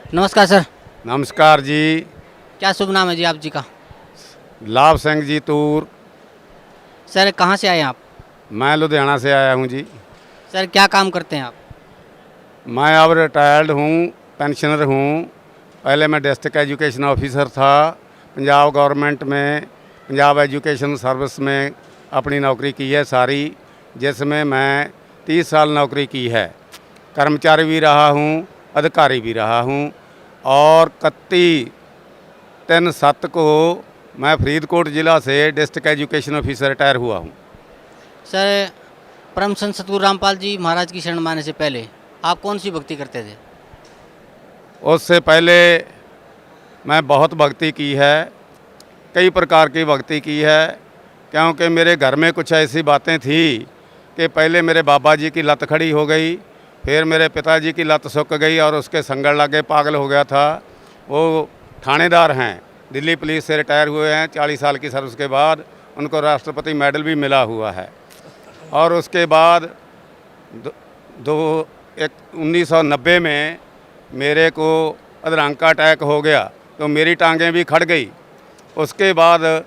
नमस्कार सर। नमस्कार जी। क्या शुभ नाम है जी आप जी का? लाभ सिंह जी तूर। सर कहाँ से आए हैं आप? मैं लुधियाना से आया हूँ जी। सर क्या काम करते हैं आप? मैं अब रिटायर्ड हूँ, पेंशनर हूँ। पहले मैं डिस्ट्रिक्ट एजुकेशन ऑफिसर था पंजाब गवर्नमेंट में, पंजाब एजुकेशन सर्विस में अपनी नौकरी की है सारी, जिसमें मैं 30 साल नौकरी की है। कर्मचारी भी रहा हूँ, अधिकारी भी रहा हूँ और 31/3/7 को मैं फरीदकोट ज़िला से डिस्ट्रिक्ट एजुकेशन ऑफिसर रिटायर हुआ हूँ। सर परम संत सतगुरु रामपाल जी महाराज की शरण माने से पहले आप कौन सी भक्ति करते थे? उससे पहले मैं बहुत भक्ति की है, कई प्रकार की भक्ति की है, क्योंकि मेरे घर में कुछ ऐसी बातें थी कि पहले मेरे बाबा जी की लत खड़ी हो गई, फिर मेरे पिताजी की लत सूख गई और उसके संगड़ लगे पागल हो गया था। वो थानेदार हैं, दिल्ली पुलिस से रिटायर हुए हैं 40 साल की सर्विस के बाद, उनको राष्ट्रपति मेडल भी मिला हुआ है। और उसके बाद 1990 में मेरे को अधरंग का अटैक हो गया तो मेरी टांगें भी खड़ गई। उसके बाद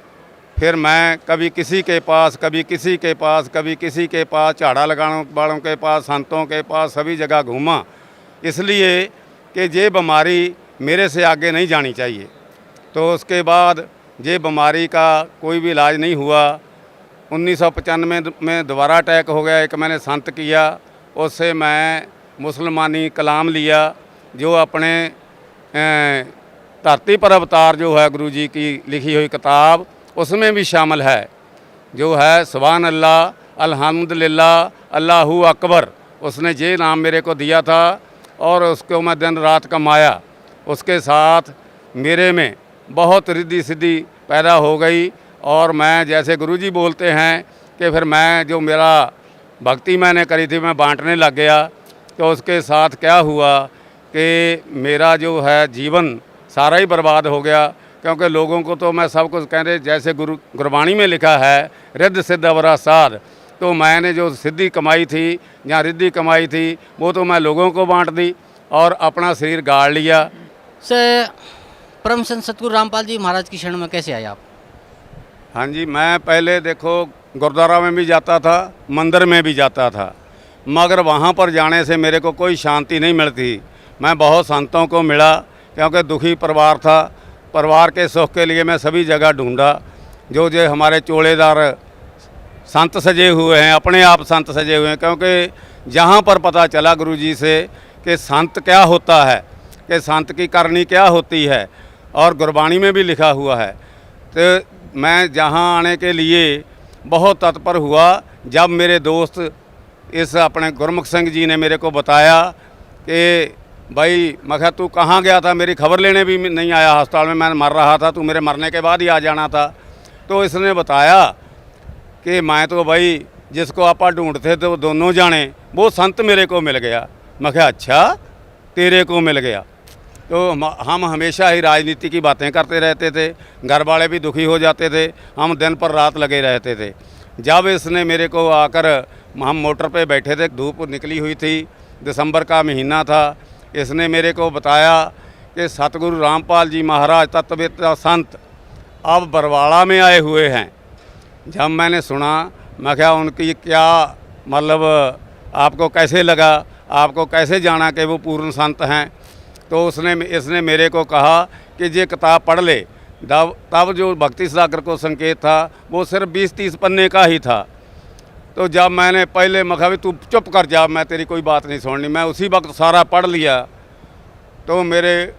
फिर मैं कभी किसी के पास, कभी किसी के पास, कभी किसी के पास, झाड़ा लगाने वालों के पास, संतों के पास, सभी जगह घूमा, इसलिए कि ये बीमारी मेरे से आगे नहीं जानी चाहिए। तो उसके बाद ये बीमारी का कोई भी इलाज नहीं हुआ। 1995 में दोबारा अटैक हो गया। एक मैंने संत किया, उससे मैं मुसलमानी कलाम लिया, जो अपने धरती पर अवतार जो है गुरु जी की लिखी हुई किताब, उसमें भी शामिल है, जो है सुभान अल्लाह अल्हम्दुलिल्लाह अल्लाहू अकबर। उसने ये नाम मेरे को दिया था और उसको मैं दिन रात कमाया। उसके साथ मेरे में बहुत रिद्धि सिद्धि पैदा हो गई और मैं, जैसे गुरुजी बोलते हैं कि फिर मैं जो मेरा भक्ति मैंने करी थी मैं बांटने लग गया। तो उसके साथ क्या हुआ कि मेरा जो है जीवन सारा ही बर्बाद हो गया, क्योंकि लोगों को तो मैं सब कुछ कह रहे, जैसे गुरबाणी में लिखा है रिद्ध सिद्ध अवरा साध, तो मैंने जो सिद्धि कमाई थी या रिद्धि कमाई थी वो तो मैं लोगों को बांट दी और अपना शरीर गाड़ लिया। सर परम संत सतगुरु रामपाल जी महाराज की शरण में कैसे आए आप? हाँ जी, मैं पहले देखो गुरुद्वारा में भी जाता था, मंदिर में भी जाता था, मगर वहाँ पर जाने से मेरे को कोई शांति नहीं मिलती। मैं बहुत संतों को मिला, क्योंकि दुखी परिवार था, परिवार के सुख के लिए मैं सभी जगह ढूंढा। जो हमारे चोड़ेदार संत सजे हुए हैं, अपने आप संत सजे हुए हैं, क्योंकि जहाँ पर पता चला गुरुजी से कि संत क्या होता है, कि संत की करनी क्या होती है, और गुरबाणी में भी लिखा हुआ है, तो मैं जहाँ आने के लिए बहुत तत्पर हुआ। जब मेरे दोस्त इस अपने गुरमुख सिंह जी ने मेरे को बताया कि भाई, मैं कहा तू कहाँ गया था, मेरी खबर लेने भी नहीं आया, अस्पताल में मैं मर रहा था, तू मेरे मरने के बाद ही आ जाना था। तो इसने बताया कि मैं तो भाई जिसको आप ढूंढते थे वो दोनों जाने, वो संत मेरे को मिल गया। मैं कहा अच्छा, तेरे को मिल गया। तो हम हमेशा ही राजनीति की बातें करते रहते थे, घर वाले भी दुखी हो जाते थे, हम दिन पर रात लगे रहते थे। जब इसने मेरे को आकर, हम मोटर पे बैठे थे, धूप निकली हुई थी, दिसंबर का महीना था, इसने मेरे को बताया कि सतगुरु रामपाल जी महाराज तत्ववेत्ता संत अब बरवाड़ा में आए हुए हैं। जब मैंने सुना, मैं क्या उनकी क्या मतलब, आपको कैसे लगा, आपको कैसे जाना कि वो पूर्ण संत हैं? तो इसने मेरे को कहा कि ये किताब पढ़ ले। तब जो भक्ति सागर को संकेत था वो सिर्फ 20-30 पन्ने का ही था। तो जब मैंने पहले मखा भी तू चुप कर जा, मैं तेरी कोई बात नहीं सुननी, मैं उसी वक्त सारा पढ़ लिया। तो मेरे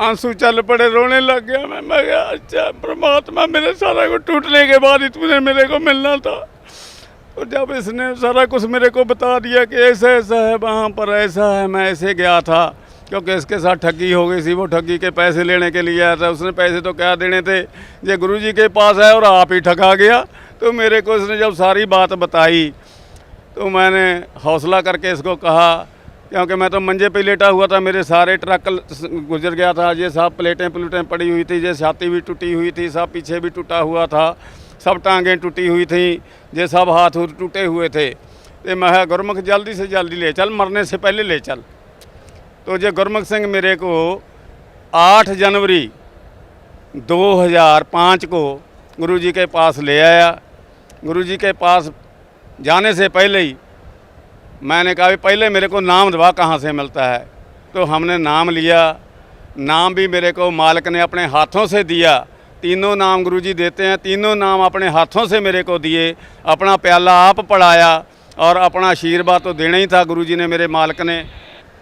आंसू चल पड़े, रोने लग गया मैं क्या अच्छा परमात्मा, मेरे सारा कुछ टूटने के बाद ही तूने मेरे को मिलना था। तो जब इसने सारा कुछ मेरे को बता दिया कि ऐसा ऐसा है, वहाँ पर ऐसा है, मैं ऐसे गया था, क्योंकि इसके साथ ठगी हो गई थी, वो ठगी के पैसे लेने के लिए आया था। उसने पैसे तो क्या देने थे, ये गुरुजी के पास है और आप ही ठगा गया। तो मेरे को इसने जब सारी बात बताई तो मैंने हौसला करके इसको कहा, क्योंकि मैं तो मंजे पे लेटा हुआ था, मेरे सारे ट्रक गुजर गया था, ये सब प्लेटें पड़ी हुई थी, ये छाती भी टूटी हुई थी, सब पीछे भी टूटा हुआ था, सब टांगें टूटी हुई थी, ये सब हाथ टूटे हुए थे। तो मैं कहा गुरमुख जल्दी से जल्दी ले चल, मरने से पहले ले चल। तो जो गुरमुख सिंह मेरे को 8 जनवरी 2005 को गुरुजी के पास ले आया। गुरुजी के पास जाने से पहले ही मैंने कहा भी पहले मेरे को नाम दवा कहाँ से मिलता है। तो हमने नाम लिया। नाम भी मेरे को मालिक ने अपने हाथों से दिया। तीनों नाम गुरुजी देते हैं, तीनों नाम अपने हाथों से मेरे को दिए। अपना प्याला आप पढ़ाया और अपना आशीर्वाद तो देना ही था गुरुजी ने, मेरे मालिक ने।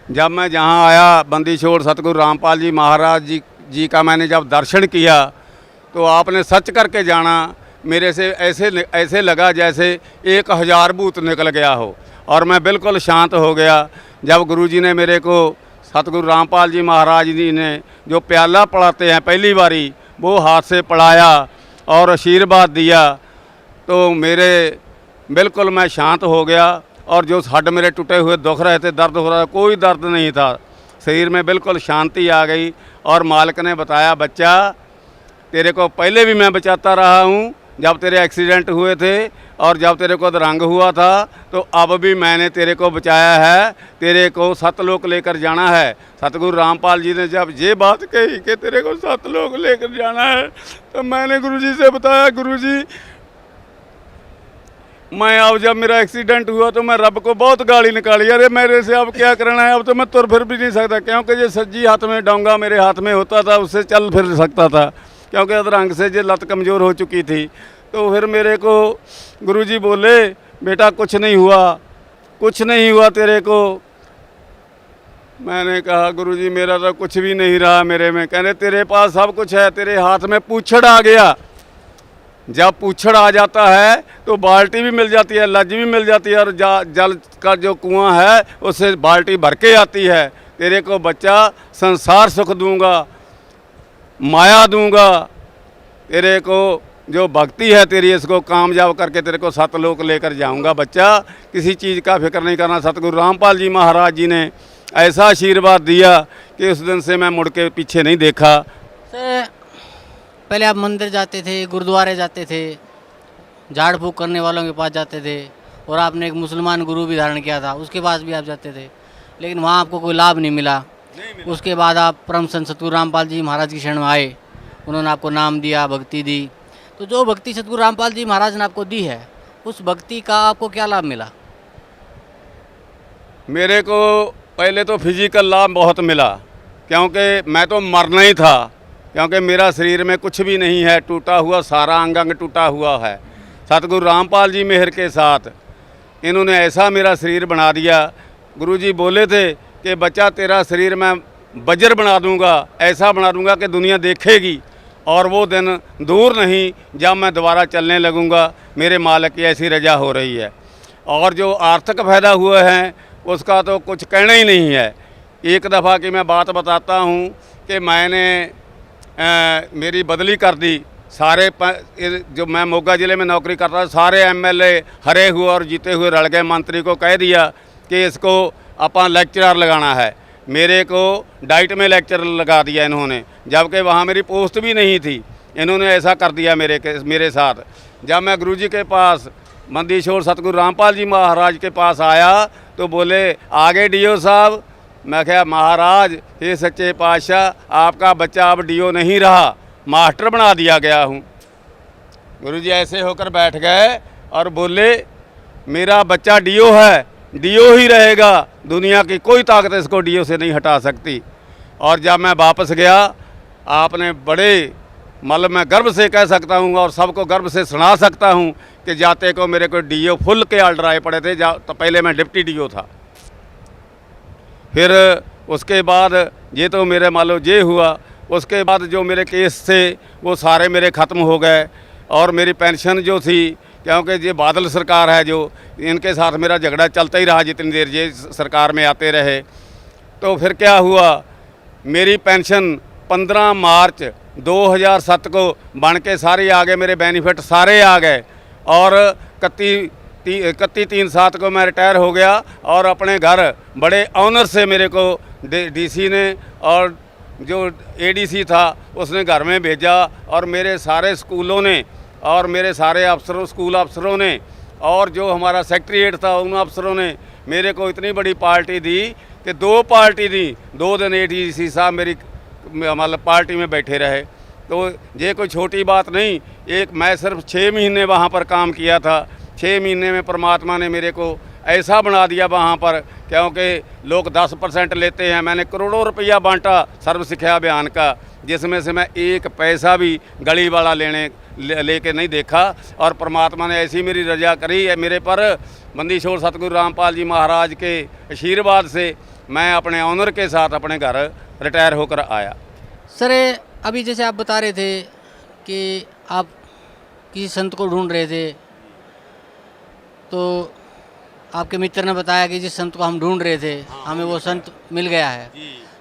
जब मैं जहाँ आया बंदी छोड़ सतगुरु रामपाल जी महाराज जी का मैंने जब दर्शन किया तो आपने सच करके जाना। मेरे से ऐसे लगा जैसे 1000 भूत निकल गया हो और मैं बिल्कुल शांत हो गया। जब गुरुजी ने मेरे को सतगुरु रामपाल जी महाराज जी ने जो प्याला पढ़ाते हैं पहली बारी वो हाथ से पढ़ाया और आशीर्वाद दिया तो मेरे बिल्कुल मैं शांत हो गया। और जो हड्ड मेरे टूटे हुए दुख रहे थे, दर्द हो रहा था, कोई दर्द नहीं था, शरीर में बिल्कुल शांति आ गई। और मालिक ने बताया बच्चा तेरे को पहले भी मैं बचाता रहा हूँ जब तेरे एक्सीडेंट हुए थे और जब तेरे को अधरंग हुआ था, तो अब भी मैंने तेरे को बचाया है, तेरे को सतलोक लेकर जाना है। सतगुरु रामपाल जी ने जब ये बात कही कि तेरे को सतलोक लेकर जाना है तो मैंने गुरुजी से बताया गुरुजी मैं अब जब मेरा एक्सीडेंट हुआ तो मैं रब को बहुत गाली निकाली, अरे मेरे से अब क्या करना है, अब तो मैं तुर फिर भी नहीं सकता। क्योंकि ये सज्जी हाथ में डोंगा मेरे हाथ में होता था, उससे चल फिर सकता था, क्योंकि अधरंग से ये लत कमज़ोर हो चुकी थी। तो फिर मेरे को गुरुजी बोले बेटा कुछ नहीं हुआ, कुछ नहीं हुआ तेरे को। मैंने कहा गुरुजी मेरा तो कुछ भी नहीं रहा मेरे में। कहने तेरे पास सब कुछ है, तेरे हाथ में पूछड़ आ गया। जब पूछड़ आ जाता है तो बाल्टी भी मिल जाती है, लज भी मिल जाती है और जल का जो कुआं है उससे बाल्टी भर के आती है। तेरे को बच्चा संसार सुख दूंगा, माया दूंगा, तेरे को जो भक्ति है तेरी इसको कामयाब करके तेरे को सतलोक लेकर जाऊंगा। बच्चा किसी चीज़ का फिक्र नहीं करना। सतगुरु रामपाल जी महाराज जी ने ऐसा आशीर्वाद दिया कि उस दिन से मैं मुड़ के पीछे नहीं देखा। पहले आप मंदिर जाते थे, गुरुद्वारे जाते थे, झाड़ फूक करने वालों के पास जाते थे और आपने एक मुसलमान गुरु भी धारण किया था, उसके पास भी आप जाते थे, लेकिन वहाँ आपको कोई लाभ नहीं मिला। उसके बाद आप परम संत सतगुरु रामपाल जी महाराज की शरण में आए, उन्होंने आपको नाम दिया, भक्ति दी। तो जो भक्ति सतगुरु रामपाल जी महाराज ने आपको दी है, उस भक्ति का आपको क्या लाभ मिला? मेरे को पहले तो फिजिकल लाभ बहुत मिला, क्योंकि मैं तो मरना ही था, क्योंकि मेरा शरीर में कुछ भी नहीं है, टूटा हुआ सारा अंग अंग टूटा हुआ है। सतगुरु रामपाल जी मेहर के साथ इन्होंने ऐसा मेरा शरीर बना दिया। गुरुजी बोले थे कि बच्चा तेरा शरीर मैं बजर बना दूंगा, ऐसा बना दूंगा कि दुनिया देखेगी, और वो दिन दूर नहीं जब मैं दोबारा चलने लगूंगा। मेरे मालिक की ऐसी रजा हो रही है। और जो आर्थिक फायदा हुए हैं उसका तो कुछ कहना ही नहीं है। एक दफ़ा की मैं बात बताता हूँ कि मैंने मेरी बदली कर दी। सारे जो मैं मोगा ज़िले में नौकरी करता था, सारे एमएलए हरे हुए और जीते हुए रल गए। मंत्री को कह दिया कि इसको अपन लेक्चरर लगाना है, मेरे को डाइट में लेक्चरर लगा दिया इन्होंने, जबकि वहाँ मेरी पोस्ट भी नहीं थी। इन्होंने ऐसा कर दिया मेरे साथ। जब मैं गुरुजी के पास मंदीशोर सतगुरु रामपाल जी महाराज के पास आया तो बोले आगे डीओ साहब। मैं कहा महाराज हे सच्चे पातशाह आपका बच्चा अब डीओ नहीं रहा, मास्टर बना दिया गया हूँ। गुरुजी ऐसे होकर बैठ गए और बोले मेरा बच्चा डीओ है, डीओ ही रहेगा, दुनिया की कोई ताकत इसको डीओ से नहीं हटा सकती। और जब मैं वापस गया आपने बड़े मतलब मैं गर्व से कह सकता हूँ और सबको गर्व से सुना सकता हूँ कि जाते को मेरे को डीओ फुल के ऑर्डर आए पड़े थे। तो पहले मैं डिप्टी डीओ था। फिर उसके बाद ये तो मेरे मान लो ये हुआ। उसके बाद जो मेरे केस थे वो सारे मेरे ख़त्म हो गए और मेरी पेंशन जो थी, क्योंकि ये बादल सरकार है जो, इनके साथ मेरा झगड़ा चलता ही रहा जितनी देर ये सरकार में आते रहे। तो फिर क्या हुआ, मेरी पेंशन 15 मार्च 2007 को बन के सारी आ गए, मेरे बेनिफिट सारे आ गए और 31/3/7 को मैं रिटायर हो गया और अपने घर बड़े ऑनर से मेरे को डीसी ने और जो एडीसी था उसने घर में भेजा और मेरे सारे स्कूलों ने और मेरे सारे अफसरों स्कूल अफसरों ने और जो हमारा सेक्रेटरीट था उन अफसरों ने मेरे को इतनी बड़ी पार्टी दी कि 2 पार्टी दी, 2 दिन ADC साहब मेरी मतलब पार्टी में बैठे रहे। तो ये कोई छोटी बात नहीं। मैं सिर्फ 6 महीने वहाँ पर काम किया था। 6 महीने में परमात्मा ने मेरे को ऐसा बना दिया वहाँ पर, क्योंकि लोग 10% लेते हैं, मैंने करोड़ों रुपया बांटा सर्व शिक्षा अभियान का, जिसमें से मैं 1 पैसा भी गली वाला लेके नहीं देखा। और परमात्मा ने ऐसी मेरी रजा करी है मेरे पर, बंदी छोड़ सतगुरु रामपाल जी महाराज के आशीर्वाद से मैं अपने ऑनर के साथ अपने घर रिटायर होकर आया। सर अभी जैसे आप बता रहे थे कि आप किसी संत को ढूंढ रहे थे, तो आपके मित्र ने बताया कि जिस संत को हम ढूंढ रहे थे हमें वो संत मिल गया है।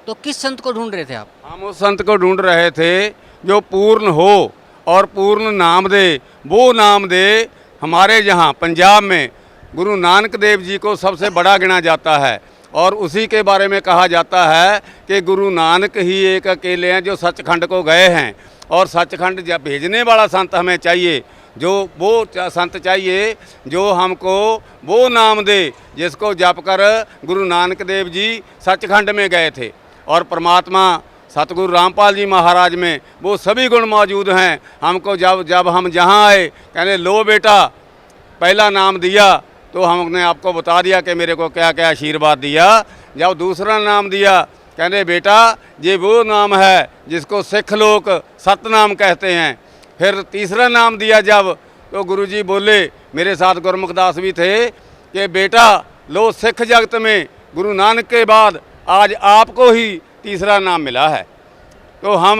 तो किस संत को ढूंढ रहे थे आप? हम उस संत को ढूंढ रहे थे जो पूर्ण हो और पूर्ण नाम दे। वो नाम दे हमारे यहाँ पंजाब में गुरु नानक देव जी को सबसे बड़ा गिना जाता है, और उसी के बारे में कहा जाता है कि गुरु नानक ही एक अकेले हैं जो सचखंड को गए हैं। और सचखंड जब भेजने वाला संत हमें चाहिए, जो वो संत चाहिए जो हमको वो नाम दे जिसको जप कर गुरु नानक देव जी सचखंड में गए थे। और परमात्मा सतगुरु रामपाल जी महाराज में वो सभी गुण मौजूद हैं। हमको जब हम जहाँ आए कहने लो बेटा पहला नाम दिया, तो हमने आपको बता दिया कि मेरे को क्या क्या आशीर्वाद दिया। जब दूसरा नाम दिया कहने बेटा ये वो नाम है जिसको सिख लोग सतनाम कहते हैं। फिर तीसरा नाम दिया जब, तो गुरुजी बोले, मेरे साथ गुरमुख दास भी थे, कि बेटा लो सिख जगत में गुरु नानक के बाद आज आपको ही तीसरा नाम मिला है। तो हम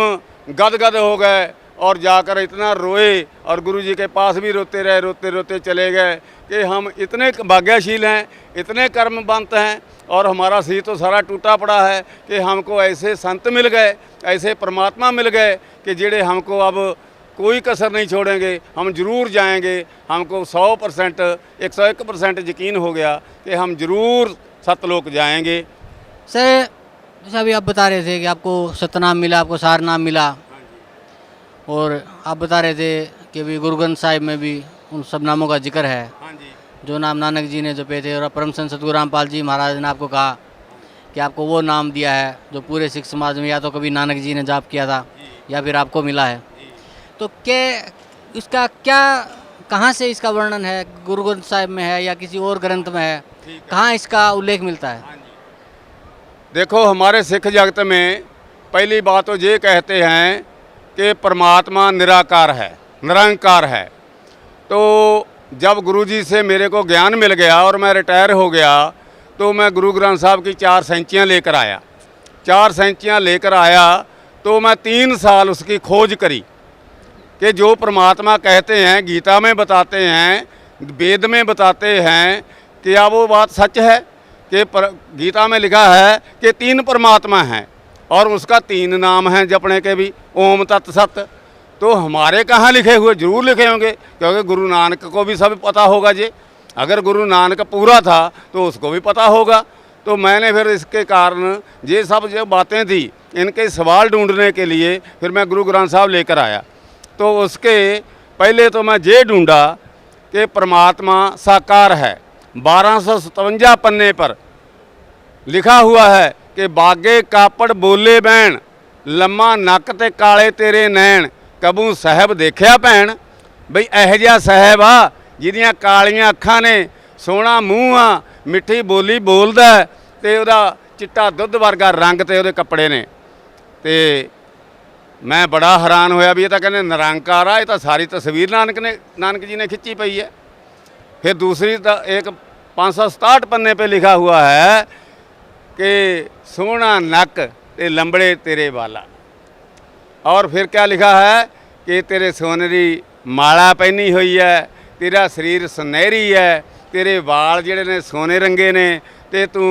गदगद हो गए और जाकर इतना रोए, और गुरुजी के पास भी रोते रहे, रोते रोते चले गए कि हम इतने भाग्यशील हैं, इतने कर्मवंत हैं, और हमारा शरीर तो सारा टूटा पड़ा है कि हमको ऐसे संत मिल गए, ऐसे परमात्मा मिल गए कि जेड़े हमको अब कोई कसर नहीं छोड़ेंगे, हम ज़रूर जाएंगे। हमको 100% 101% यकीन हो गया कि हम ज़रूर सतलोक जाएंगे। सर जैसे अभी आप बता रहे थे कि आपको सतनाम मिला, आपको सार नाम मिला, और आप बता रहे थे कि अभी गुरु ग्रंथ साहिब में भी उन सब नामों का जिक्र है जो नाम नानक जी ने जपे थे। और परम संत सतगुरु रामपाल जी महाराज ने आपको कहा कि आपको वो नाम दिया है जो पूरे सिख समाज में या तो कभी नानक जी ने जाप किया था या फिर आपको मिला है। तो क्या इसका कहाँ से इसका वर्णन है? गुरु ग्रंथ साहिब में है या किसी और ग्रंथ में है? कहाँ इसका उल्लेख मिलता है? देखो हमारे सिख जगत में पहली बात तो ये कहते हैं कि परमात्मा निराकार है, निरंकार है। तो जब गुरुजी से मेरे को ज्ञान मिल गया और मैं रिटायर हो गया, तो मैं गुरु ग्रंथ साहब की 4 सेंचियाँ लेकर आया। 4 सेंचियाँ लेकर आया तो मैं 3 साल उसकी खोज करी कि जो परमात्मा कहते हैं, गीता में बताते हैं, वेद में बताते हैं, क्या वो बात सच है कि गीता में लिखा है कि 3 परमात्मा हैं और उसका 3 नाम हैं जपने के भी, ओम तत् सत। तो हमारे कहाँ लिखे हुए? जरूर लिखे होंगे, क्योंकि गुरु नानक को भी सब पता होगा जी। अगर गुरु नानक पूरा था तो उसको भी पता होगा। तो मैंने फिर इसके कारण ये सब जो बातें थी, इनके सवाल ढूंढने के लिए फिर मैं गुरु ग्रंथ साहब लेकर आया। तो उसके पहले तो मैं ये ढूंढा कि परमात्मा साकार है। 1257 पन्ने पर लिखा हुआ है कि बागे कापड़ बोले बैण, लम्मा नक ते काले तेरे नैन, कबू साहब देखिया भैन। बई यह जिहा साहब आ जिहदियां कालियां अखां ने, सोहना मूँह आ, मिठी बोली बोलदा ते उहदा चिट्टा दुੱਧ वर्गा रंग ते उहदे कपड़े ने। ते मैं बड़ा हैरान होया भी ये तो कहने निरंकार आ, ये तो सारी तस्वीर नानक जी ने खिंची पई है। फिर दूसरी एक 567 पन्ने पे लिखा हुआ है कि सोहना नक ते लंबड़े तेरे वाला। और फिर क्या लिखा है कि तेरे सोनरी माला पहनी हुई है, तेरा शरीर सुनहरी है, तेरे वाल जिहड़े ने सोने रंगे ने, ते तू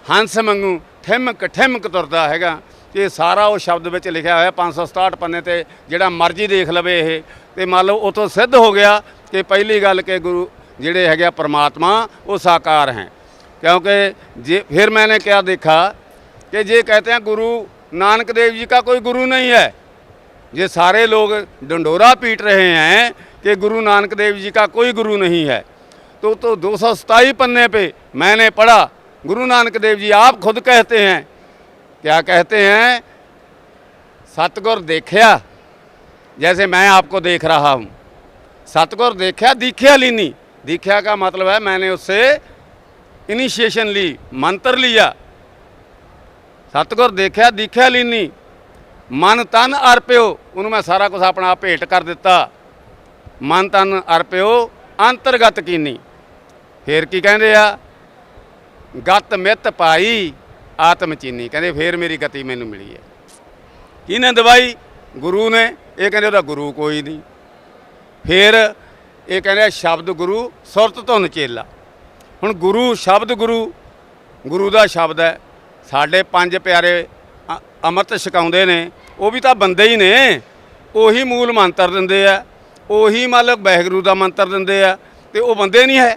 हंस वांगू ठिमक ठिमक तुरदा हैगा। ये सारा वो शब्द विच लिखा हुआ है 567 पन्ने ते, जिहड़ा मर्जी देख लवे ये। ते मान लो उतों सिद्ध हो गया कि पहली गल के गुरु जिहड़े है परमात्मा वो साकार हैं। क्योंकि जे फिर मैंने क्या देखा कि ये कहते हैं गुरु नानक देव जी का कोई गुरु नहीं है। ये सारे लोग डंडोरा पीट रहे हैं कि गुरु नानक देव जी का कोई गुरु नहीं है। तो 227 पन्ने पे मैंने पढ़ा, गुरु नानक देव जी आप खुद कहते हैं, क्या कहते हैं, सतगुर देखया जैसे मैं आपको देख रहा हूँ, सतगुर देखया दीख्या लीनी। दीख्या का मतलब है मैंने उससे इनिशिएशन ली, मंत्र लिया। सतगुर देखया दीख्या लीनी, मन तन अर्पियो, उन्होंने मैं सारा कुछ अपना भेंट कर दिता। मन तन अर्पियो अंतरगत कीनी। फिर की कहते आ, गत मित पाई आत्म चीनी, कहते फिर मेरी गति मैनू मिली है। किने दवाई? गुरु ने। ये कहते उहदा गुरु कोई नहीं। फिर ये कहते शब्द गुरु सुरत धुन चेला। हुण गुरु शब्द गुरु दा शब्द है। साडे 5 प्यारे अमृत छकाउंदे ने, वो भी तो बंदे ही ने, उही मूल मंत्र दिंदे आ, उही मतलब वाहिगुरू दा मंत्र दिंदे आ, ते वो बंदे नहीं है।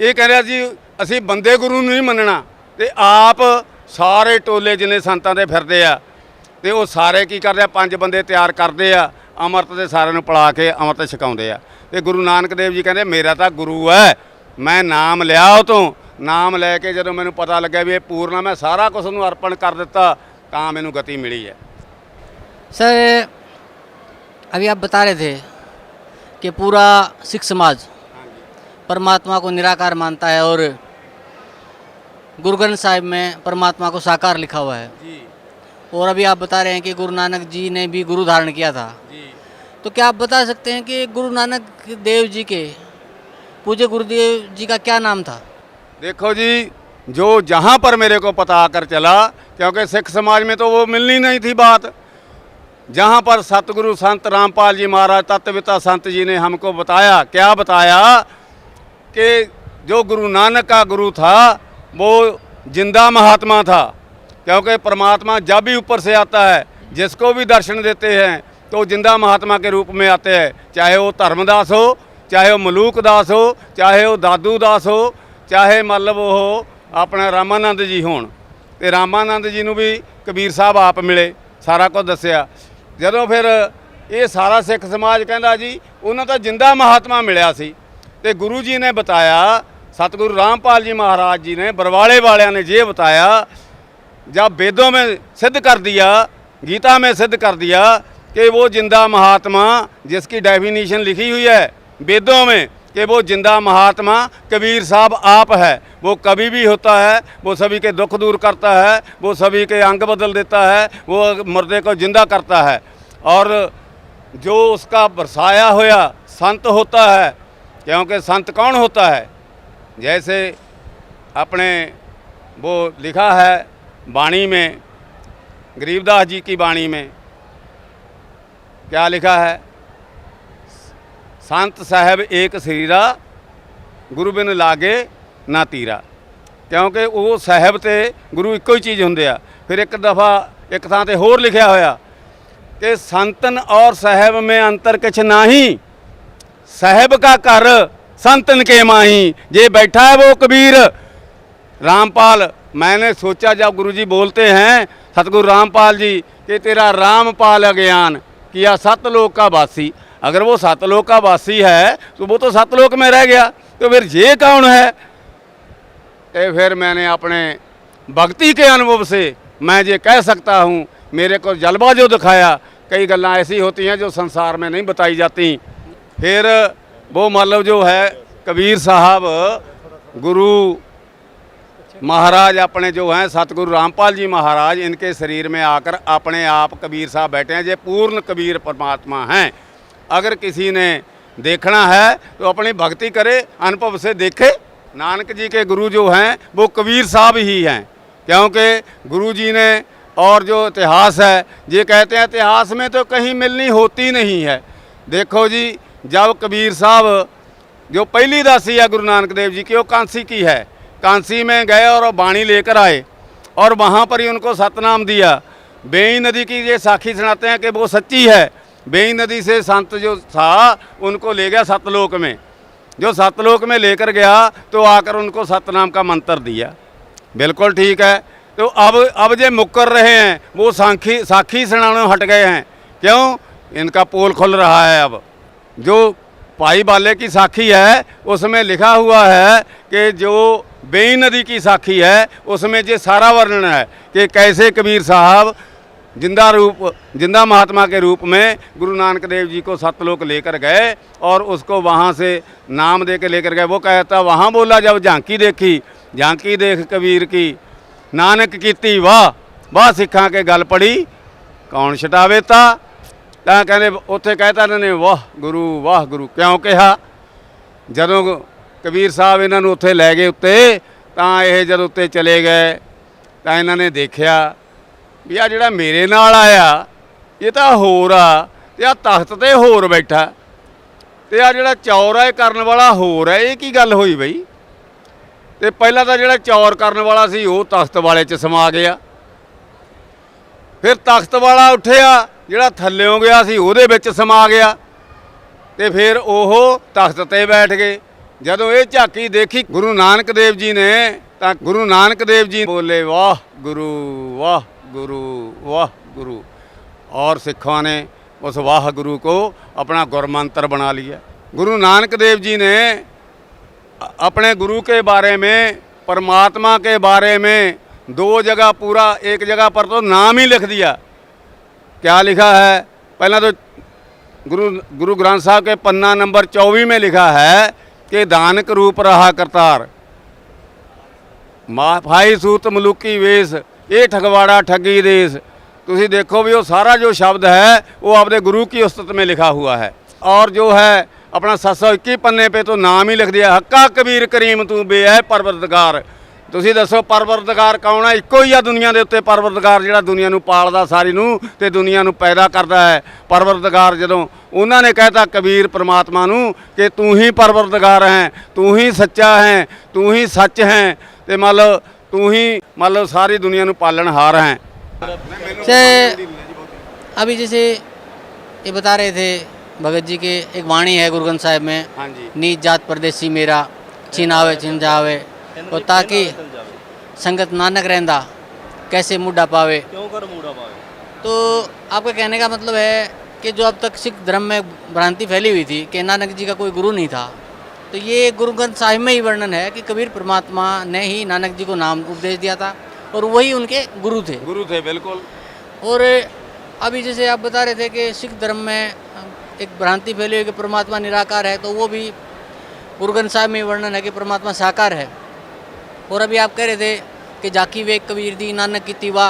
ये कह रहा जी असी बंदे गुरु नहीं मनना, ते आप सारे टोले जिन्हें संतां दे फिरदे आ, ते वो सारे की करदे आ, 5 बंदे तैयार करदे आ, अमृत दे सारे नूं पिला के अमृत छकाउंदे आ। ते गुरु नानक देव जी कहंदे मेरा तो गुरु है, मैं नाम लिया वो तो, नाम लैके जदों मैनूं पता लग्या भी ये पूर्ण, मैं सारा कुछ उहनूं अर्पण कर दिता, तां मैनूं गति मिली है। सर अभी आप बता रहे थे कि पूरा सिख समाज परमात्मा को निराकार मानता है और गुरु ग्रंथ साहिब में परमात्मा को साकार लिखा हुआ है जी और अभी आप बता रहे हैं कि गुरु नानक जी ने भी गुरु धारण किया था। जी। तो क्या आप बता सकते हैं कि गुरु नानक देव जी के पूज्य गुरुदेव जी का क्या नाम था? देखो जी, जो जहाँ पर मेरे को पता आकर चला, क्योंकि सिख समाज में तो वो मिलनी नहीं थी बात, जहाँ पर सतगुरु संत रामपाल जी महाराज तत्वपिता संत जी ने हमको बताया, क्या बताया कि जो गुरु नानक का गुरु था वो जिंदा महात्मा था। क्योंकि परमात्मा जब भी ऊपर से आता है, जिसको भी दर्शन देते हैं तो जिंदा महात्मा के रूप में आते हैं, चाहे वो धर्मदास हो, चाहे वो मलूक दास हो, चाहे वो दादू दास हो, चाहे मतलब वो हो अपना रामानंद जी होण। ते रामानंद जी नूं भी कबीर साहब आप मिले, सारा कुछ दसिया। जदों फिर ये सारा सिख समाज कहंदा जी उन्होंने तो जिंदा महात्मा मिलिया सी, ते गुरु जी ने बताया, सतगुरु रामपाल जी महाराज जी ने, बरवाले वालियां ने ये बताया, जब वेदों में सिद्ध कर दिया, गीता में सिद्ध कर दिया कि वो जिंदा महात्मा जिसकी डेफिनीशन लिखी हुई है वेदों में कि वो जिंदा महात्मा कबीर साहब आप है। वो कभी भी होता है, वो सभी के दुख दूर करता है, वो सभी के अंग बदल देता है, वो मुर्दे को जिंदा करता है। और जो उसका बरसाया होया संत होता है, क्योंकि संत कौन होता है, जैसे अपने वो लिखा है वाणी में, गरीबदास जी की वाणी में क्या लिखा है, संत साहब एक शरीरा गुरु बिन लागे ना तीरा। क्योंकि वो साहब ते गुरु इक्को ही चीज़ होंदे आ। फिर एक दफ़ा एक थां ते होर लिखिया होया कि संतन और साहब में अंतर किछ नाही, साहब का घर संतन के माही, जे बैठा है वो कबीर रामपाल। मैंने सोचा जब गुरुजी बोलते हैं सतगुरु रामपाल जी कि तेरा रामपाल अज्ञान किया सतलोक का वासी, अगर वो सतलोक का वासी है तो वो तो सतलोक में रह गया, तो फिर ये कौन है? तो फिर मैंने अपने भक्ति के अनुभव से मैं ये कह सकता हूँ, मेरे को जलवा जो दिखाया, कई गल्लां ऐसी होती हैं जो संसार में नहीं बताई जाती। फिर वो मतलब जो है कबीर साहब गुरु महाराज अपने जो हैं सतगुरु रामपाल जी महाराज, इनके शरीर में आकर अपने आप कबीर साहब बैठे हैं, ये पूर्ण कबीर परमात्मा हैं। अगर किसी ने देखना है तो अपनी भक्ति करे, अनुभव से देखे। नानक जी के गुरु जो हैं वो कबीर साहब ही हैं, क्योंकि गुरु जी ने और जो इतिहास है ये कहते हैं इतिहास में तो कहीं मिलनी होती नहीं है। देखो जी, जब कबीर साहब जो पहली दासी है गुरु नानक देव जी की, वो कांसी की है, कांसी में गए और बाणी लेकर आए और वहाँ पर ही उनको सतनाम दिया। बेई नदी की ये साखी सुनाते हैं कि वो सच्ची है। बेई नदी से संत जो था उनको ले गया सतलोक में, जो सतलोक में लेकर गया तो आकर उनको सतनाम का मंत्र दिया। बिल्कुल ठीक है। तो अब जे मुकर रहे हैं वो साखी सुनाने हट गए हैं, क्यों? इनका पोल खुल रहा है अब। जो भाई बाले की साखी है उसमें लिखा हुआ है कि जो बेई नदी की साखी है उसमें ये सारा वर्णन है कि कैसे कबीर साहब जिंदा महात्मा के रूप में गुरु नानक देव जी को सतलोक लेकर गए और उसको वहाँ से नाम दे के लेकर गए। वो कहता वहाँ बोला जब झांकी देखी, झांकी देख कबीर की, नानक कीती वाह वाह सिखा के गल पड़ी कौन छटावे ता। ਤਾਂ ਕਹਿੰਦੇ ਉੱਥੇ ਕਹਿਤਾ ਇਹਨਾਂ ਨੇ ਵਾਹ ਗੁਰੂ ਕਿਉਂ ਕਿਹਾ। ਜਦੋਂ ਕਬੀਰ ਸਾਹਿਬ ਇਹਨਾਂ ਨੂੰ ਉੱਥੇ ਲੈ ਗਏ ਉੱਤੇ ਤਾਂ ਇਹ ਜਦ ਉੱਤੇ ਚਲੇ ਗਏ ਤਾਂ ਇਹਨਾਂ ਨੇ ਦੇਖਿਆ ਵੀ ਆ ਜਿਹੜਾ ਮੇਰੇ ਨਾਲ ਆਇਆ ਇਹ ਤਾਂ ਹੋਰ ਆ ਤੇ ਆ ਤਖਤ ਤੇ ਹੋਰ ਬੈਠਾ ਤੇ ਆ ਜਿਹੜਾ ਚੌਰ ਹੈ ਕਰਨ ਵਾਲਾ ਹੋਰ ਹੈ। ਇਹ ਕੀ ਗੱਲ ਹੋਈ ਬਈ। ਤੇ ਪਹਿਲਾਂ ਤਾਂ ਜਿਹੜਾ ਚੌਰ ਕਰਨ ਵਾਲਾ ਸੀ ਉਹ ਤਖਤ ਵਾਲੇ 'ਚ ਸਮਾ ਗਿਆ, ਫਿਰ ਤਖਤ ਵਾਲਾ ਉੱਠਿਆ ਜਿਹੜਾ ਥੱਲਿਓਂ ਗਿਆ ਸੀ ਉਹਦੇ ਵਿੱਚ ਸਮਾ ਗਿਆ ਤੇ ਫਿਰ ਉਹ ਤਖਤ ਤੇ ਬੈਠ ਗਏ। ਜਦੋਂ ਇਹ ਝਾਕੀ ਦੇਖੀ ਗੁਰੂ ਨਾਨਕ ਦੇਵ ਜੀ ਨੇ ਤਾਂ ਗੁਰੂ ਨਾਨਕ ਦੇਵ ਜੀ ਬੋਲੇ ਵਾਹ ਗੁਰੂ ਵਾਹ गुरु वाह गुरु और सिखों ने उस वाह गुरु को अपना गुरमंत्र बना लिया। गुरु नानक देव जी ने अपने गुरु के बारे में, परमात्मा के बारे में दो जगह पूरा, एक जगह पर तो नाम ही लिख दिया। क्या लिखा है? पहला तो गुरु ग्रंथ साहब के पन्ना नंबर 24 में लिखा है कि दानक रूप रहा करतार, भाई सूत मलूकी वेश, ये ठगवाड़ा ठगी देश। तुसी देखो भी वो सारा जो शब्द है वो अपने गुरु की उस्तत में लिखा हुआ है। और जो है अपना 721 पन्ने पे तो नाम ही लिख दिया, हक्का कबीर करीम तू बे है परवरदिगार। तुसी दसो परवरदिगार कौन है? इक्को ही आ दुनिया के उत्ते परवरदिगार, जिहड़ा दुनिया नूं पालदा सारी नूं ते दुनिया नूं पैदा करदा है। परवरदिगार जदों उन्हां ने कहता कबीर परमात्मा नूं कि तू ही परवरदिगार है, तू ही सच्चा है, तू ही सच है, ते मतलब तू ही मतलब सारी दुनिया नूं पालनहार हैं। से अभी जैसे ये बता रहे थे भगत जी के एक वाणी है गुरु ग्रंथ साहिब में, हाँ जी, नीच जात परदेसी मेरा छिनावे छिन जावे, और ताकि संगत नानक रहंदा कैसे मुड्ढा पावे। क्यों कर मुड़ा पावे? तो आपका कहने का मतलब है कि जो अब तक सिख धर्म में भ्रांति फैली हुई थी कि नानक जी का कोई गुरु नहीं था, तो ये गुरु ग्रंथ साहिब में ही वर्णन है कि कबीर परमात्मा ने ही नानक जी को नाम उपदेश दिया था और वही उनके गुरु थे। बिल्कुल। और अभी जैसे आप बता रहे थे कि सिख धर्म में एक भ्रांति फैली हुई कि परमात्मा निराकार है, तो वो भी गुरु ग्रंथ साहिब में वर्णन है कि परमात्मा साकार है। और अभी आप कह रहे थे कि जाकी वे कबीर दी नानक की तिवा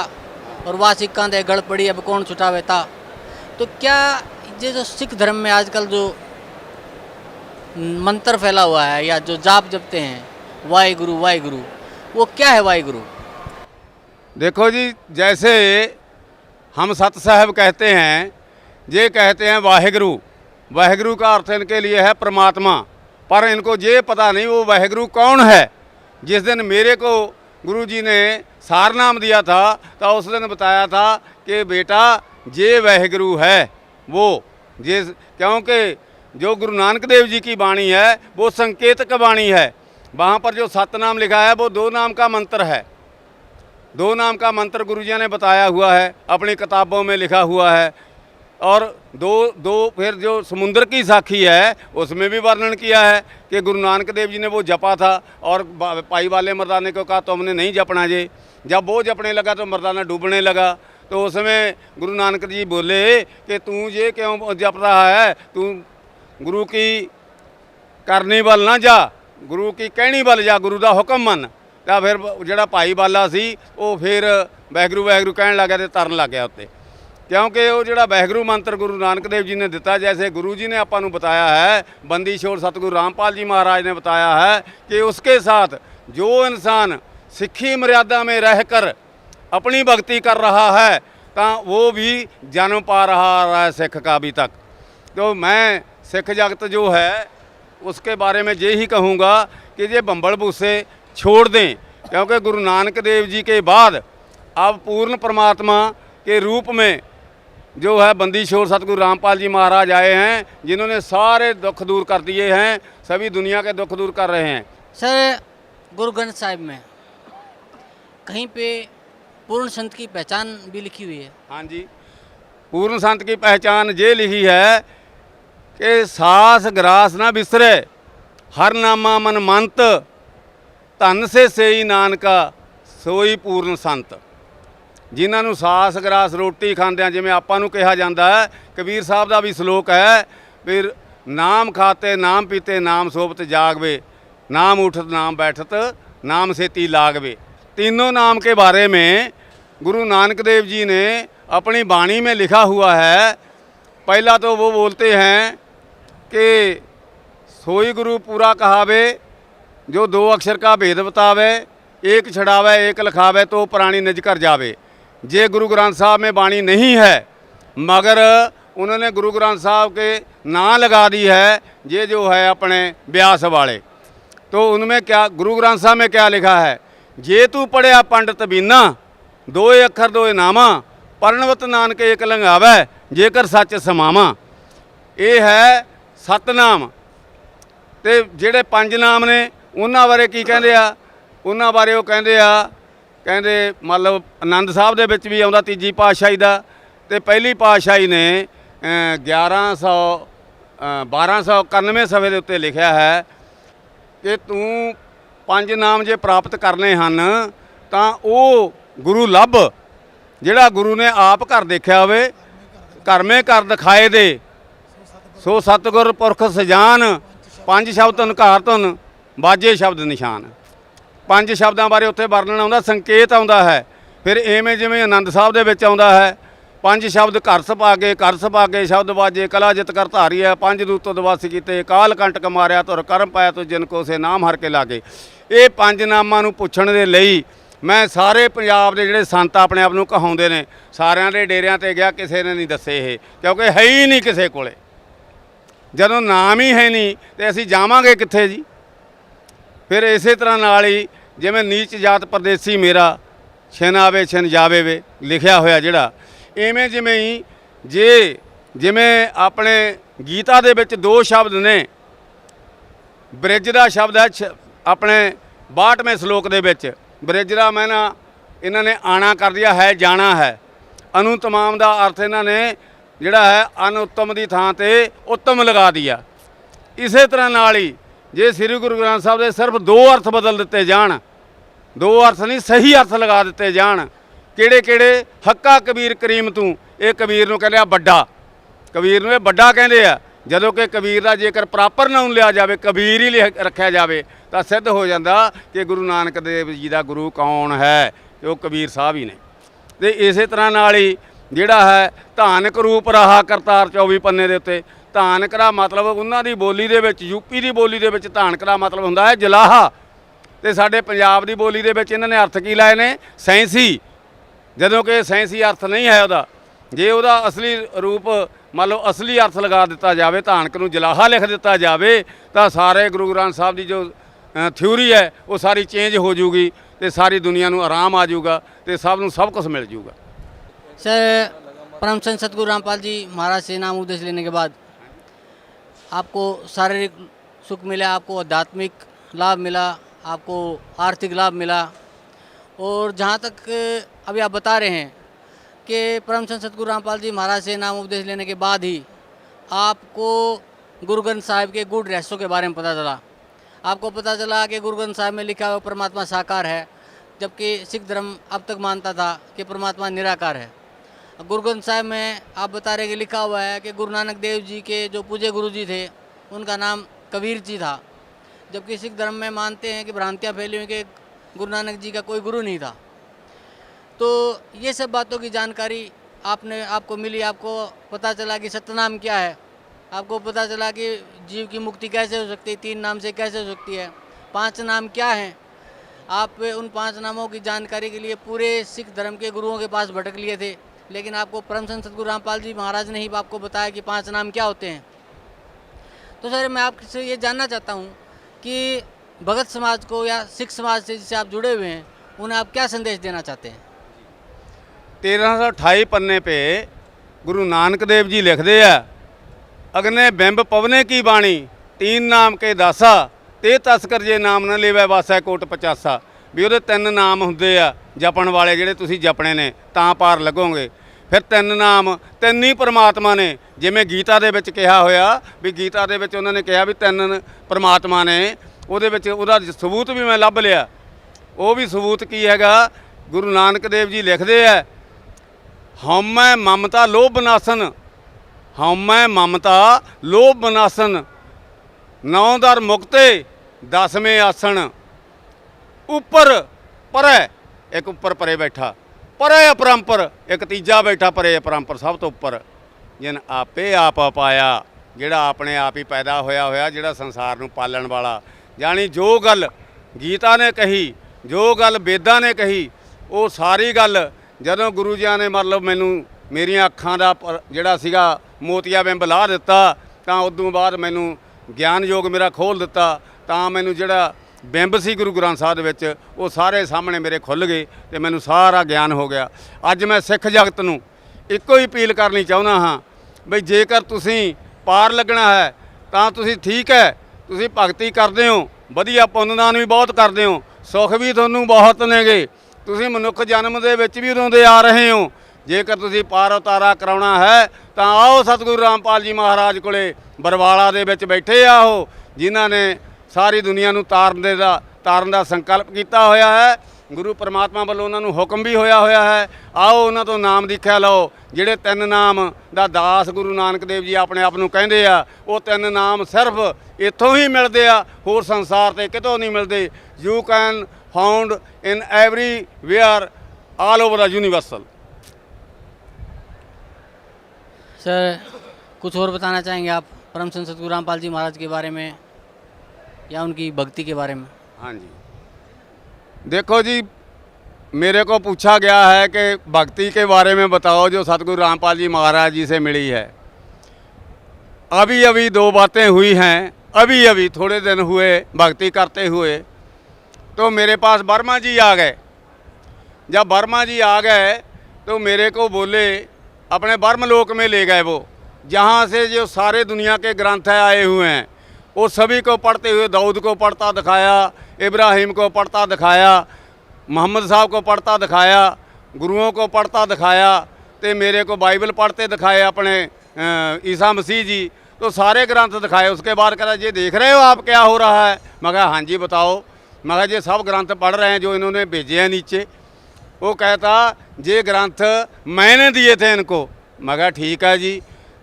और वाह सिक्का दे गढ़ पड़ी अब कौन छुटावे ता। तो क्या ये जो सिख धर्म में आजकल जो मंत्र फैला हुआ है या जो जाप जपते हैं वाहिगुरु वाहिगुरु, वो क्या है वाहिगुरु? देखो जी, जैसे हम सत साहब कहते हैं, ये कहते हैं वाहिगुरु। वाहिगुरु का अर्थ इनके लिए है परमात्मा, पर इनको ये पता नहीं वो वाहिगुरु कौन है। जिस दिन मेरे को गुरु जी ने सार नाम दिया था तो उस दिन बताया था कि बेटा ये वाहिगुरु है वो, ये क्योंकि जो गुरु नानक देव जी की वाणी है वो संकेतक वाणी है। वहाँ पर जो सतनाम लिखा है वो 2 नाम का मंत्र है। 2 नाम का मंत्र गुरु जी ने बताया हुआ है, अपनी किताबों में लिखा हुआ है। और दो फिर जो समुद्र की साखी है उसमें भी वर्णन किया है कि गुरु नानक देव जी ने वो जपा था और पाई वाले मर्दाने को कहा तुमने नहीं जपना जे। जब वो जपने लगा तो मर्दाना डूबने लगा, तो उसमें गुरु नानक जी बोले कि तू ये क्यों जप रहा है, तू गुरु की करनी बल ना जा, गुरु की कहनी बल जा, गुरु का हुक्म मन। तो फिर जोड़ा भाई बाला सी वो फिर वाहिगुरू वाहिगुरू कहन लग गया तो तरन लग गया उत्ते, क्योंकि वो जोड़ा वाहिगुरू मंत्र गुरु नानक देव जी ने दिता, जैसे गुरु जी ने आपां नूं बताया है, बंदी छोड़ सतगुरु रामपाल जी महाराज ने बताया है कि उसके साथ जो इंसान सिक्खी मर्यादा में रहकर अपनी भक्ति कर रहा है तो वो भी जन्म पा रहा है सिख का अभी तक। तो मैं सिख जगत जो है उसके बारे में यही कहूँगा कि ये बंबल भूसे छोड़ दें, क्योंकि गुरु नानक देव जी के बाद अब पूर्ण परमात्मा के रूप में जो है बंदी छोड़ सतगुरु रामपाल जी महाराज आए हैं, जिन्होंने सारे दुख दूर कर दिए हैं, सभी दुनिया के दुख दूर कर रहे हैं। सर, गुरु ग्रंथ साहिब में कहीं पे पूर्ण संत की पहचान भी लिखी हुई है। हाँ जी, पूर्ण संत की पहचान ये लिखी है कि सास ग्रास ना बिसरे, हर नामा मन मंत, धन से सेई नानका सोई पूर्ण संत। जिन्हां नूं सास ग्रास रोटी खांदिਆਂ जिवें आपां नूं कहा जाता है, कबीर साहब का भी सलोक है, फिर नाम खाते नाम पीते नाम सोबत जागवे, नाम उठत नाम बैठत नाम सेती लागवे। तीनों नाम के बारे में गुरु नानक देव जी ने अपनी वाणी में लिखा हुआ है। पहला तो वो बोलते हैं कि सोई गुरु पूरा कहावे, जो दो अक्षर का भेद बतावे, एक छड़ावे एक लिखावे तो पुरानी निज कर जावे। जे गुरु ग्रंथ साहब में वाणी नहीं है, मगर उन्होंने गुरु ग्रंथ साहब के नाम लगा दी है, ये जो है अपने ब्यास वाले, तो उनमें क्या गुरु ग्रंथ साहब में क्या लिखा है, जे तू पढ़िया पंडित बीना, दोए अखर दोए नामा, परणवत नानक एक लंघावै, जेकर सच समावा। ये है सतनाम। ते ਜਿਹੜੇ पंज नाम ने उन्हां बारे की कहंदे आ, उन्हां बारे वो कहंदे आ, कहंदे मतलब आनंद साहब दे विच भी आउंदा तीजी पातशाही दा, ते पहली पातशाही ने 1291 सफ़े दे उत्ते लिखिया है कि तू पंज नाम जे प्राप्त करने हन तां ਉਹ गुरु ਲੱਭ ਜਿਹੜਾ गुरु ने आप घर देखिया होवे, घर में घर दिखाए दे, सो सतगुर पुरख सजान, पंज शब्द हंकार धुन बाजे शब्द निशान। पंज शब्दों बारे उत्थे वर्णन आउंदा, संकेत आउंदा है। फिर इवें जिवें आनंद साहब दे विच आउंदा है, पंज शब्द घर सपागे कर सपागे शब्द बाजे कला जित कर धारी है, पंज दूत दवास कीते काल कंटक मारिया तुर करम पाया तो जिनको से नाम हर के लागे। ये पंज नामां नूं पुछण दे लई मैं सारे पंजाब दे जिहड़े संत अपने आप नूं कहाउंदे ने, सारिਆਂ ਦੇ ਡੇਰਿਆਂ ਤੇ ਗਿਆ, ਕਿਸੇ ने नहीं दसे ये, क्योंकि है ही नहीं किसी कोले। ਜਦੋਂ नाम ही है नहीं तो असीं जावांगे कित्थे जी। फिर इसे तरह नाल ही जिवें नीच जात परदेसी मेरा छिन आवे छिन जावे वे लिखिया होया जिहड़ा, इवें जिवें ही जे जिवें अपने गीता दे विच दो शब्द ने, ब्रिज दा शब्द है अपने 62वें श्लोक दे विच, ब्रिज दा मैना इन्हां ने आना कर दिया है, जाना है। अनुतमाम दा अर्थ इन्हां ने जिहड़ा है अनुत्तम दी थां ते उत्तम लगा दिया। इसे तरह नाल ही जे श्री गुरु ग्रंथ साहब दे सिर्फ दो अर्थ बदल दिते जाण, दो अर्थ नहीं सही अर्थ लगा दिते जाण, किहड़े किहड़े, हक्का कबीर करीम तू, ये कबीर नूं कहंदे आ बड्डा, कबीर नूं ये बड्डा कहंदे आ। जदों कि कबीर का जेकर प्रॉपर नाम लिया जाए, कबीर ही रखा जाए, तो सिद्ध हो जाता कि गुरु नानक देव जी का गुरु कौन है, वो कबीर साहब ही ने। तो इस तरह नाल ही जिहड़ा है धानक रूप रहा करतार 24 पन्ने दे उत्ते, धानक दा मतलब उन्हां दी बोली दे विच, यूपी दी बोली दे विच धानक दा मतलब हुंदा है जलाहा, ते साडे पंजाब दी बोली दे विच इन्हां ने अर्थ की लाए ने सैंसी, जदों कि सैंसी अर्थ नहीं है उहदा। जे उहदा असली रूप मान लो असली अर्थ लगा दिता जाए, धानक नूं जलाहा लिख दिता जाए, तो सारे गुरु ग्रंथ साहब की जो थ्योरी है वो सारी चेंज हो जूगी, तो सारी दुनिया नूं आराम आ जूगा, तो सब नूं सब कुछ मिल जूगा। सर, परम संत सतगुरु रामपाल जी महाराज से नाम उपदेश लेने के बाद आपको शारीरिक सुख मिला, आपको आध्यात्मिक लाभ मिला, आपको आर्थिक लाभ मिला, और जहाँ तक अभी आप बता रहे हैं कि परम संत सतगुरु रामपाल जी महाराज से नाम उपदेश लेने के बाद ही आपको गुरु ग्रंथ साहिब के गूढ़ रहस्यों के बारे में पता चला। आपको पता चला कि गुरु ग्रंथ साहिब में लिखा हुआ परमात्मा साकार है, जबकि सिख धर्म अब तक मानता था कि परमात्मा निराकार है। गुरु ग्रंथ साहिब में आप बता रहे कि लिखा हुआ है कि गुरु नानक देव जी के जो पूज्य गुरु जी थे उनका नाम कबीर जी था, जबकि सिख धर्म में मानते हैं कि भ्रांतियाँ फैली हुई कि गुरु नानक जी का कोई गुरु नहीं था। तो ये सब बातों की जानकारी आपको मिली, आपको पता चला कि सतनाम क्या है, आपको पता चला कि जीव की मुक्ति कैसे हो सकती है, 3 नाम से कैसे हो सकती है, 5 नाम क्या हैं। आप उन 5 नामों की जानकारी के लिए पूरे सिख धर्म के गुरुओं के पास भटक लिए थे, लेकिन आपको परम संत सतगुरु रामपाल जी महाराज ने ही आपको बताया कि 5 नाम क्या होते हैं। तो सर, मैं आपसे ये जानना चाहता हूँ कि भगत समाज को या सिख समाज से जिससे आप जुड़े हुए हैं, उन्हें आप क्या संदेश देना चाहते हैं? 1328 पन्ने पे गुरु नानक देव जी लिखते हैं, अग्ने बिंब पवने की बाणी 3 नाम के दासा, ते तस्कर जे नाम न लेवै वासै कोट 50। भी वो 3 नाम होंगे आ जपण वाले, जिहड़े तुसीं जपने ने तां पार लगोगे। ਫਿਰ ਤਿੰਨ ਨਾਮ, ਤਿੰਨ ਹੀ ਪਰਮਾਤਮਾ ਨੇ। ਜਿਵੇਂ ਗੀਤਾ ਦੇ ਵਿੱਚ ਕਿਹਾ ਹੋਇਆ ਵੀ ਗੀਤਾ ਦੇ ਵਿੱਚ ਉਹਨਾਂ ਨੇ ਕਿਹਾ ਵੀ ਤਿੰਨ ਪਰਮਾਤਮਾ ਨੇ, ਉਹਦੇ ਵਿੱਚ ਉਹਦਾ ਸਬੂਤ ਵੀ ਮੈਂ ਲੱਭ ਲਿਆ। ਉਹ ਵੀ ਸਬੂਤ ਕੀ ਹੈਗਾ, ਗੁਰੂ ਨਾਨਕ ਦੇਵ ਜੀ ਲਿਖਦੇ ਆ, ਹਉਮੈ ਮਮਤਾ ਲੋਭ ਬਨਾਸਨ, ਹਉਮੈ ਮਮਤਾ ਲੋਭ ਬਨਾਸਨ, ਨੌ ਦਰ ਮੁਕਤੇ ਦਸਵੇਂ ਆਸਣ, ਉੱਪਰ ਪਰੈ, ਇੱਕ ਉੱਪਰ ਪਰੇ ਬੈਠਾ, ਪਰੇ ਅਪਰੰਪਰ, ਇੱਕ ਤੀਜਾ ਬੈਠਾ ਪਰੇ ਅਪਰੰਪਰ, ਸਭ ਤੋਂ ਉੱਪਰ, ਜਿਨ ਆਪੇ ਆਪ ਪਾਇਆ, ਜਿਹੜਾ ਆਪਣੇ ਆਪ ਹੀ ਪੈਦਾ ਹੋਇਆ, ਜਿਹੜਾ ਸੰਸਾਰ ਨੂੰ ਪਾਲਣ ਵਾਲਾ। ਜਾਣੀ ਜੋ ਗੱਲ ਗੀਤਾ ਨੇ ਕਹੀ, ਜੋ ਗੱਲ ਵੇਦਾਂ ਨੇ ਕਹੀ, ਉਹ ਸਾਰੀ ਗੱਲ ਜਦੋਂ ਗੁਰੂ ਜੀ ਨੇ ਮਤਲਬ ਮੈਨੂੰ ਮੇਰੀਆਂ ਅੱਖਾਂ ਦਾ ਜਿਹੜਾ ਸੀਗਾ ਮੋਤੀਆ ਬਿੰਬ ਲਾਹ ਦਿੱਤਾ, ਤਾਂ ਉਦੋਂ ਬਾਅਦ ਮੈਨੂੰ ਗਿਆਨ ਯੋਗ ਮੇਰਾ ਖੋਲ੍ਹ ਦਿੱਤਾ, ਤਾਂ ਮੈਨੂੰ ਜਿਹੜਾ ਬਿੰਬ ਸੀ ਗੁਰੂ ਗ੍ਰੰਥ ਸਾਹਿਬ ਦੇ ਵਿੱਚ ਉਹ ਸਾਰੇ ਸਾਹਮਣੇ ਮੇਰੇ ਖੁੱਲ੍ਹ ਗਏ ਅਤੇ ਮੈਨੂੰ ਸਾਰਾ ਗਿਆਨ ਹੋ ਗਿਆ। ਅੱਜ ਮੈਂ ਸਿੱਖ ਜਗਤ ਨੂੰ ਇੱਕੋ ਹੀ ਅਪੀਲ ਕਰਨੀ ਚਾਹੁੰਦਾ ਹਾਂ ਬਈ ਜੇਕਰ ਤੁਸੀਂ ਪਾਰ ਲੱਗਣਾ ਹੈ ਤਾਂ ਤੁਸੀਂ ਠੀਕ ਹੈ, ਤੁਸੀਂ ਭਗਤੀ ਕਰਦੇ ਹੋ, ਵਧੀਆ ਪੁੰਨਦਾਨ ਵੀ ਬਹੁਤ ਕਰਦੇ ਹੋ, ਸੁੱਖ ਵੀ ਤੁਹਾਨੂੰ ਬਹੁਤ ਨੇਗੇ, ਤੁਸੀਂ ਮਨੁੱਖ ਜਨਮ ਦੇ ਵਿੱਚ ਵੀ ਉਦੋਂ ਦੇ ਆ ਰਹੇ ਹੋ। ਜੇਕਰ ਤੁਸੀਂ ਪਾਰ ਉਤਾਰਾ ਕਰਾਉਣਾ ਹੈ ਤਾਂ ਆਓ ਸਤਿਗੁਰੂ ਰਾਮਪਾਲ ਜੀ ਮਹਾਰਾਜ ਕੋਲੇ, ਬਰਵਾਲਾ ਦੇ ਵਿੱਚ ਬੈਠੇ ਆ ਉਹ, ਜਿਨ੍ਹਾਂ ਨੇ ਸਾਰੀ ਦੁਨੀਆ ਨੂੰ ਤਾਰਨ ਦਾ ਸੰਕਲਪ ਕੀਤਾ ਹੋਇਆ ਹੈ। ਗੁਰੂ ਪਰਮਾਤਮਾ ਵੱਲੋਂ ਉਹਨਾਂ ਨੂੰ ਹੁਕਮ ਵੀ ਹੋਇਆ ਹੈ। ਆਓ ਉਹਨਾਂ ਤੋਂ ਨਾਮ ਦੀਖਿਆ ਲਓ, ਜਿਹੜੇ ਤਿੰਨ ਨਾਮ ਦਾ ਦਾਸ ਗੁਰੂ ਨਾਨਕ ਦੇਵ ਜੀ ਆਪਣੇ ਆਪ ਨੂੰ ਕਹਿੰਦੇ ਆ, ਉਹ ਤਿੰਨ ਨਾਮ ਸਿਰਫ ਇੱਥੋਂ ਹੀ ਮਿਲਦੇ ਆ, ਹੋਰ ਸੰਸਾਰ 'ਤੇ ਕਿਤੋਂ ਨਹੀਂ ਮਿਲਦੇ। You can found in everywhere all over the universal. Sir कुछ और बताना चाहेंगे आप परम संत सतगुरु रामपाल जी महाराज के बारे में या उनकी भक्ति के बारे में? हाँ जी, देखो जी, मेरे को पूछा गया है कि भक्ति के बारे में बताओ जो सतगुरु रामपाल जी महाराज जी से मिली है। अभी अभी दो बातें हुई हैं, अभी अभी थोड़े दिन हुए भक्ति करते हुए, तो मेरे पास वर्मा जी आ गए। जब वर्मा जी आ गए तो मेरे को बोले, अपने ब्रह्मलोक में ले गए वो, जहाँ से जो सारे दुनिया के ग्रंथ आए हुए हैं वो सभी को पढ़ते हुए, दाऊद को पढ़ता दिखाया, इब्राहिम को पढ़ता दिखाया, मोहम्मद साहब को पढ़ता दिखाया, गुरुओं को पढ़ता दिखाया, तो मेरे को बाइबल पढ़ते दिखाए अपने ईसा मसीह जी, तो सारे ग्रंथ दिखाए। उसके बाद कहा ये देख रहे हो आप क्या हो रहा है? मैं कहा हाँ जी बताओ। मैं कहा ये सब ग्रंथ पढ़ रहे हैं जो इन्होंने भेजे हैं नीचे। वो कहता ये ग्रंथ मैंने दिए थे इनको। मैं कहा ठीक है जी।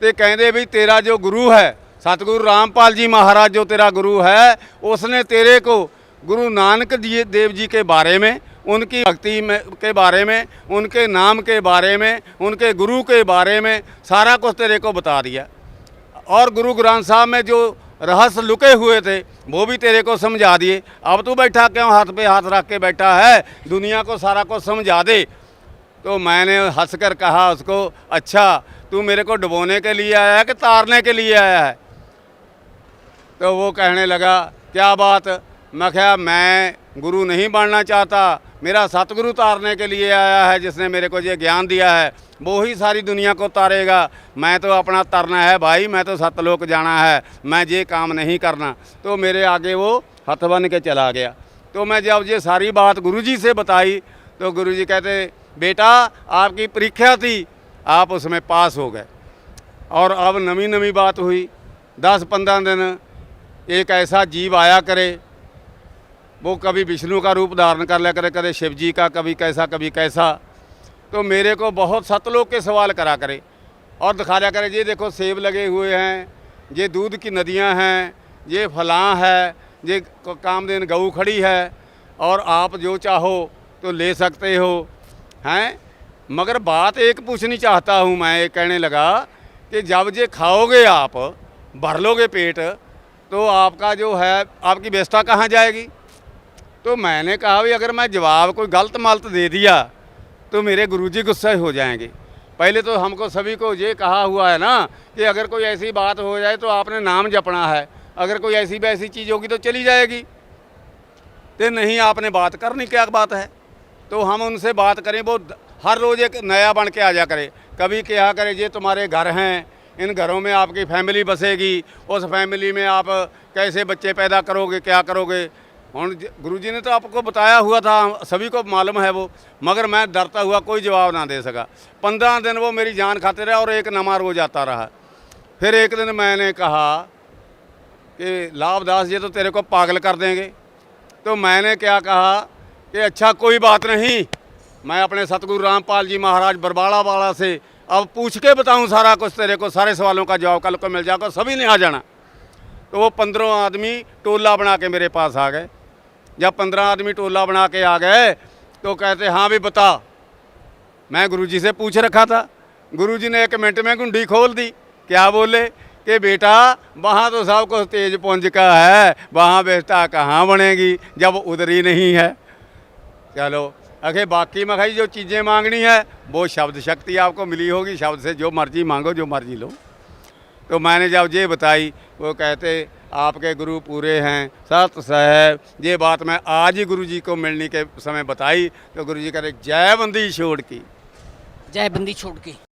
तो कहते भी तेरा जो गुरु है सतगुरु रामपाल जी महाराज, जो तेरा गुरु है, उसने तेरे को गुरु नानक देव जी के बारे में, उनकी भक्ति में के बारे में, उनके नाम के बारे में, उनके गुरु के बारे में सारा कुछ तेरे को बता दिया। और गुरु ग्रंथ साहब में जो रहस्य लुके हुए थे वो भी तेरे को समझा दिए। अब तू बैठा क्यों हाथ पे हाथ रख के बैठा है, दुनिया को सारा कुछ समझा दे। तो मैंने हंसकर कहा उसको, अच्छा तू मेरे को डुबोने के लिए आया है कि तारने के लिए आया है? तो वो कहने लगा क्या बात? मैं कहा मैं गुरु नहीं बनना चाहता, मेरा सतगुरु तारने के लिए आया है, जिसने मेरे को ये ज्ञान दिया है वो ही सारी दुनिया को तारेगा। मैं तो अपना तरना है भाई, मैं तो सतलोक जाना है, मैं ये काम नहीं करना। तो मेरे आगे वो हथ बन के चला गया। तो मैं जब ये सारी बात गुरुजी से बताई तो गुरुजी कहते बेटा आपकी परीक्षा थी, आप उसमें पास हो गए। और अब नवी नवी बात हुई, 10-15 दिन एक ऐसा जीव आया करे, वो कभी विष्णु का रूप धारण कर लिया करे, कभी शिव जी का, कभी कैसा। तो मेरे को बहुत सतलोक के सवाल करा करे और दिखा दिया करे, ये देखो सेब लगे हुए हैं, ये दूध की नदियां हैं, ये फलां है, ये कामधेनु गऊ खड़ी है, और आप जो चाहो तो ले सकते हो हैं। मगर बात एक पूछनी चाहता हूँ मैं, ये कहने लगा कि जब ये खाओगे आप, भर लोगे पेट, तो आपका जो है आपकी व्यवस्था कहाँ जाएगी? तो मैंने कहा भी अगर मैं जवाब कोई गलत मलत दे दिया तो मेरे गुरुजी गुस्से हो जाएंगे। पहले तो हमको सभी को ये कहा हुआ है ना कि अगर कोई ऐसी बात हो जाए तो आपने नाम जपना है, अगर कोई ऐसी वैसी चीज़ होगी तो चली जाएगी, तो नहीं आपने बात करनी क्या बात है। तो हम उनसे बात करें, वो हर रोज़ एक नया बन के आ जा करे। कभी क्या करे, ये तुम्हारे घर हैं, इन घरों में आपकी फैमिली बसेगी, उस फैमिली में आप कैसे बच्चे पैदा करोगे, क्या करोगे। हुण गुरु जी ने तो आपको बताया हुआ था, सभी को मालूम है वो, मगर मैं डरता हुआ कोई जवाब ना दे सका। 15 दिन वो मेरी जान खाते रहा और एक नमा रोज आता रहा। फिर एक दिन मैंने कहा कि लाभदास ये तो तेरे को पागल कर देंगे। तो मैंने क्या कहा कि अच्छा कोई बात नहीं, मैं अपने सतगुरु रामपाल जी महाराज बरबाड़ा वाला से अब पूछ के बताऊं सारा कुछ तेरे को, सारे सवालों का जवाब कल को मिल जाएगा, सभी ने आ जाना। तो वो 15 आदमी टोला बना के मेरे पास आ गए। जब 15 आदमी टोला बना के आ गए तो कहते हाँ भी बता। मैं गुरुजी से पूछ रखा था। गुरुजी ने 1 मिनट में गुंडी खोल दी। क्या बोले कि बेटा वहाँ तो सब कुछ तेज पुंज का है, वहाँ बेटा कहाँ बनेगी जब उधर ही नहीं है। चलो आखिर बाकी मैं जो चीज़ें मांगनी है वो शब्द शक्ति आपको मिली होगी, शब्द से जो मर्जी मांगो जो मर्जी लो। तो मैंने जब ये बताई वो कहते आपके गुरु पूरे हैं, सत साहब। ये बात मैं आज ही गुरु जी को मिलने के समय बताई तो गुरु जी कहते जय बंदी छोड़ की। जय बंदी छोड़ के।